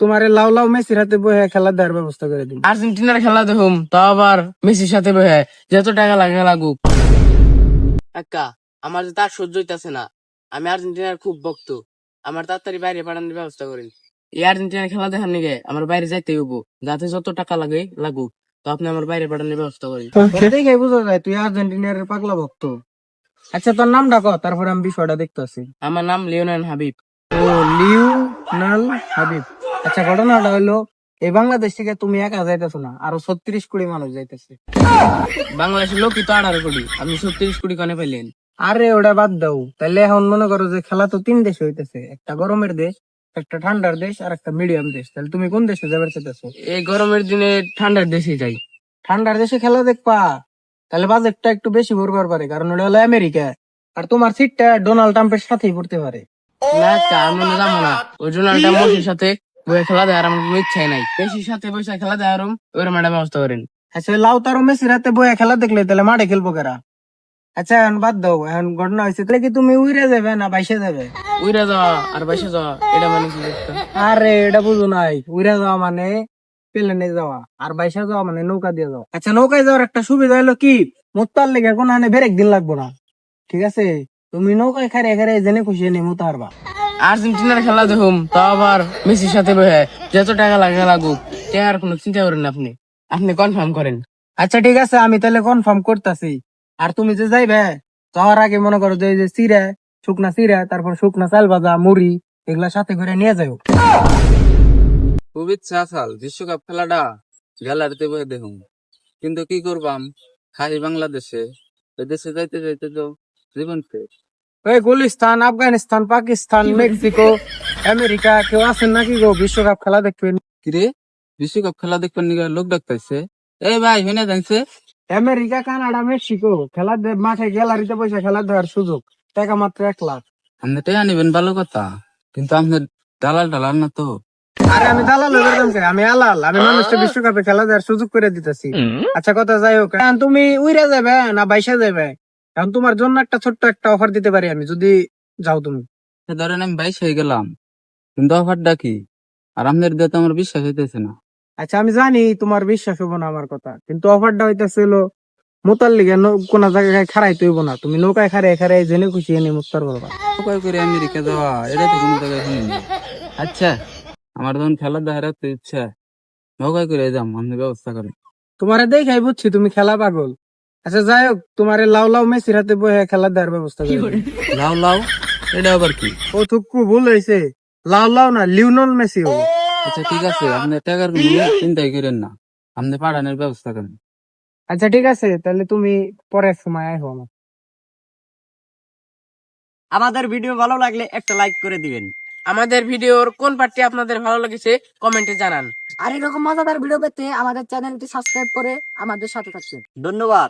তোমার লাউ লাউ মেসির হাতে বহে খেলা দেওয়ার ব্যবস্থা করে দিন। আর্জেন্টিনার খেলা দেখুম তাও আবার মেসির সাথে বহে, যত টাকা লাগে লাগুক। একা আমার যে তার সহ্য হইতাছে না, আমি আর্জেন্টিনার খুব ভক্ত, আমার তাড়াতাড়ি বাইরে পাঠানোর ব্যবস্থা করেন। এই আর্জেন্টিনার খেলা দেখার নিগে আমার বাইরে যাইতে হইব, যাতে যত টাকা লাগে লাগুক, তো আপনি আমার বাইরে পাঠানোর ব্যবস্থা করেন। দেখে বুঝা যায় তুই আর্জেন্টিনার পাগলা ভক্ত। আচ্ছা তোর নামটা কর, তারপরে আমি বিষয়টা দেখতেছি। আমার নাম লিওনেল হাবিব। ও, লিওনেল হাবিব। আচ্ছা, ঘটনাটা হলো এই বাংলাদেশ থেকে তুমি একা যাইতেছো না, আরো 36 কোটি মানুষ যাইতেছে। বাংলাদেশের লোকই তো 18 কোটি, আপনি 36 কোটি কানে পাইলেন? আরে ওটা বাদ দাও, তাহলে এখন মনে করো যে খেলা তো 3 দেশে হইতেছে, একটা গরমের দেশ, একটা ঠান্ডার দেশ, আর একটা মিডিয়াম দেশ। তাহলে তুমি কোন দেশে যাবে চাইতেছো? এই গরমের দিনে ঠান্ডার দেশে যাই। ঠান্ডার দেশে খেলা দেখবা? তাহলে বাজেটটা একটু বেশি পড়বার পারে, কারণ ওটা হলো আমেরিকা, আর তোমার সিটটা ডোনাল্ড ট্রাম্পের সাথেই পড়তে পারে। না আমি মনে যাবো না, ওই জন্য একটা মসির সাথে বসে খেলা দেওয়ার আমার কোনো ইচ্ছাই নাই। বেশির সাথে বসে খেলা দেওয়ার ওরকম একটা ব্যবস্থা করেন। আচ্ছা, লাউতারও মেসির হাতে বয়ে খেলা দেখলে তাহলে মাঠে খেলবো কারা? আচ্ছা এখন বাদ দাও, এখন ঘটনা হয়েছে, তাহলে কি তুমি উইরে যাবে না বাইসে যাবে? উইরা যাওয়া আর বাইসে যাওয়া এটা মানে কি দেখতে? আরে এটা বুঝো নাই, উইরা যাওয়া মানে প্লেনে যাওয়া, আর বাইসা যাওয়া মানে নৌকা দিয়ে যাওয়া। আচ্ছা, নৌকায় যাওয়ার একটা সুবিধা হলো কি, মোত্তার লেগে কোনো হানে ব্রেক দিন লাগবো না, ঠিক আছে? তুমি নৌকায় খারে খারে জেনে খুশি নি মুতা হারবা। আর্জেন্টিনার খেলা দেখুম তাও আবার মেসির সাথে বসে, যত টাকা লাগে লাগুক, টাকার কোনো চিন্তা করেন না আপনি, আপনি কনফার্ম করেন। আচ্ছা ঠিক আছে, আমি তাহলে কনফার্ম করতেছি। আর তুমি যে যাইবে, যাওয়ার আগে মনে করো যে এই যে চিড়া, শুকনা চিড়া, তারপর শুকনা চাল ভাজা, মুড়ি, এগুলা সাথে করে নিয়ে যাও। খুব ইচ্ছা আসাল বিশ্বকাপ খেলাটা গ্যালারিতে বসে দেখুন, কিন্তু কি করবাম, খাই বাংলাদেশে, ওই দেশে যাইতে যাইতে তো জীবন শেষ। ওই গুলিস্তান, আফগানিস্তান, পাকিস্তান, মেক্সিকো, আমেরিকা কেউ আছেন নাকি গো বিশ্বকাপ খেলা দেখবেন? কিরে, বিশ্বকাপ খেলা দেখবার নিয়ে লোক ডাকতেছে, এই ভাই হেনে জানছে। আমেরিকা, কানাডা, মেক্সিকো খেলা মাঠে গ্যালারিতে বসে খেলা দেওয়ার সুযোগ, টাকা মাত্র 1 লাখ। আপনি টেয়া নিবেন ভালো কথা, কিন্তু আপনার দালাল টালাল না তো। আরে আমি দালাল হয়ে গেলাম কে? আমি আলাল, আমি মানুষটা বিশ্বকাপে খেলা দেওয়ার সুযোগ করে দিতেছি। আচ্ছা কথা যাই হোক, এখন তুমি উইরা যাবে না বাইসা যাবে? এখন তোমার জন্য একটা ছোট্ট একটা অফার দিতে পারি আমি, যদি যাও তুমি। ধরেন আমি 22 হয়ে গেলাম, কিন্তু অফারটা কি? আর আপনার দিয়ে তো আমার বিশ্বাস হইতেছে না। আচ্ছা আমি জানি তোমার বিশ্বাস হবো না আমার কথা, কিন্তু অফারটা হইতেছিল মোতার লিগে কোন জায়গায় খারাইতে হইব না, তুমি নৌকায় খারাই খারাই জেনে খুশি এনে মুক্তার করবা। উপায় করে আমেরিকা যাওয়া, এটা তো কোনো জায়গায় শুনিনি। আচ্ছা, আমার যখন খেলা দেখার এত ইচ্ছা, নৌকায় করে যাম, আপনি ব্যবস্থা করেন। তোমারে দেখাই বুঝছি তুমি খেলা পাগল। আচ্ছা যাই হোক, তোমার লাউ লাউ মেসির হাতে বহে খেলা দেওয়ার ব্যবস্থা করে। লাউ লাউ, এটা আবার কি? ও থুকু ভুল হয়েছে, লাউ লাউ না লিওনেল মেসি হলো। আচ্ছা ঠিক আছে, আপনি টাকার কোনো চিন্তাই করেন না, আপনি পাঠানোর ব্যবস্থা করেন। আচ্ছা ঠিক আছে, তাহলে তুমি পরের সময় আইহো আমার। আমাদের ভিডিও ভালো লাগলে একটা লাইক করে দিবেন। আমাদের ভিডিওর কোন পার্টটি আপনাদের ভালো লেগেছে কমেন্টে জানান। আর এরকম মজাদার ভিডিও পেতে আমাদের চ্যানেলটি সাবস্ক্রাইব করে আমাদের সাথে থাকবেন। ধন্যবাদ।